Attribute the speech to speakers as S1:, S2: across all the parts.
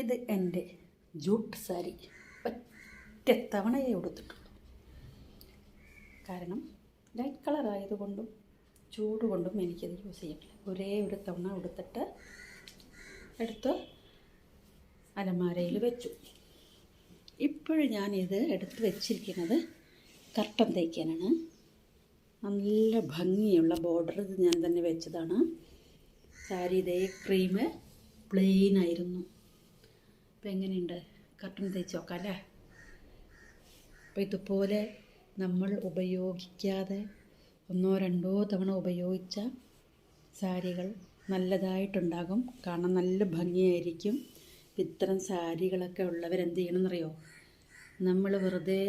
S1: ഇത് എൻ്റെ ജൂട്ട് സാരി ഒറ്റ തവണയേ ഉടുത്തിട്ടുള്ളൂ. കാരണം ലൈറ്റ് കളറായതുകൊണ്ടും ചൂട് കൊണ്ടും എനിക്കത് യൂസ് ചെയ്യില്ല. ഒരേ ഒരു തവണ ഉടുത്തിട്ട് എടുത്ത് അലമാരയിൽ വെച്ചു. ഇപ്പോഴും ഞാനിത് എടുത്ത് വെച്ചിരിക്കുന്നത് കർട്ടൻ തയ്ക്കാനാണ്. നല്ല ഭംഗിയുള്ള ബോർഡർ ഇത് ഞാൻ തന്നെ വെച്ചതാണ്. സാരി ഇതേ ക്രീം പ്ലെയിൻ ആയിരുന്നു. അപ്പോൾ എങ്ങനെയുണ്ട്? കർട്ടൻ തയ്ച്ച് നോക്കാം അല്ലേ? അപ്പോൾ ഇതുപോലെ നമ്മൾ ഉപയോഗിക്കാതെ ഒന്നോ രണ്ടോ തവണ ഉപയോഗിച്ച സാരികൾ നല്ലതായിട്ടുണ്ടാകും. കാണാൻ നല്ല ഭംഗിയായിരിക്കും. ഇത്തരം സാരികളൊക്കെ ഉള്ളവരെന്ത് ചെയ്യണമെന്നറിയോ? നമ്മൾ വെറുതെ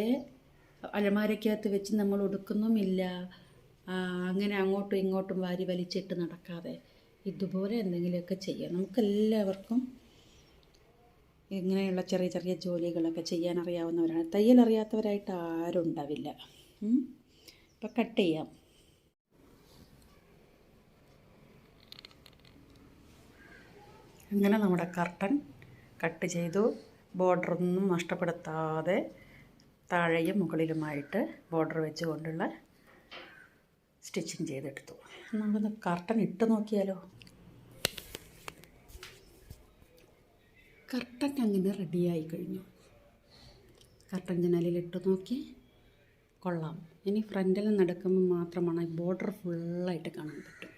S1: അലമാരയ്ക്കകത്ത് വെച്ച് നമ്മൾ ഉടുക്കുന്നുമില്ല, അങ്ങനെ അങ്ങോട്ടും ഇങ്ങോട്ടും വാരി വലിച്ചിട്ട് നടക്കാതെ ഇതുപോലെ എന്തെങ്കിലുമൊക്കെ ചെയ്യാം. നമുക്കെല്ലാവർക്കും ഇങ്ങനെയുള്ള ചെറിയ ചെറിയ ജോലികളൊക്കെ ചെയ്യാൻ അറിയാവുന്നവരാണ്. തയ്യൽ അറിയാത്തവരായിട്ട് ആരും ഉണ്ടാവില്ല. ഇപ്പം കട്ട് ചെയ്യാം. അങ്ങനെ നമ്മുടെ കർട്ടൻ കട്ട് ചെയ്തു. ബോർഡറൊന്നും നഷ്ടപ്പെടുത്താതെ താഴെയും മുകളിലുമായിട്ട് ബോർഡർ വെച്ചുകൊണ്ടുള്ള സ്റ്റിച്ചിങ് ചെയ്തെടുത്തു. നമുക്കൊന്ന് കർട്ടൻ ഇട്ട് നോക്കിയാലോ? കർട്ടൻ അങ്ങനെ റെഡിയായി കഴിഞ്ഞു. കർട്ടൻ ജനലിലിട്ട് നോക്കി, കൊള്ളാം. ഇനി ഫ്രണ്ടിൽ നടക്കുമ്പോൾ മാത്രമാണ് ബോർഡർ ഫുള്ളായിട്ട് കാണാൻ പറ്റും.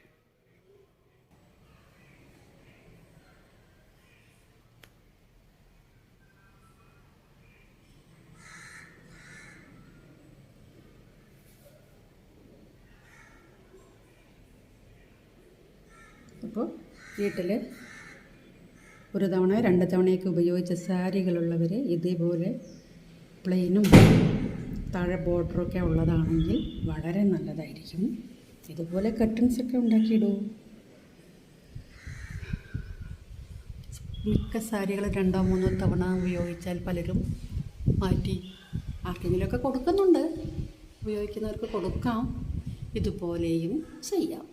S1: അപ്പോൾ വീട്ടിൽ ഒരു തവണ രണ്ട് തവണയൊക്കെ ഉപയോഗിച്ച സാരികളുള്ളവർ ഇതേപോലെ പ്ലെയിനും താഴെ ബോർഡറൊക്കെ ഉള്ളതാണെങ്കിൽ വളരെ നല്ലതായിരിക്കും. ഇതുപോലെ കർട്ടൻസൊക്കെ ഉണ്ടാക്കിയിടൂ. മിക്ക സാരികൾ രണ്ടോ മൂന്നോ തവണ ഉപയോഗിച്ചാൽ പലരും മാറ്റി ആർക്കെങ്കിലുമൊക്കെ കൊടുക്കുന്നുണ്ട്. ഉപയോഗിക്കുന്നവർക്ക് കൊടുക്കാം. ഇതുപോലെയും ചെയ്യാം.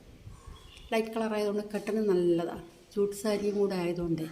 S1: ലൈറ്റ് കളറായതുകൊണ്ട് കട്ടന് നല്ലതാണ്. ജൂട്ട് സാരിയും കൂടെ ആയതുകൊണ്ടേ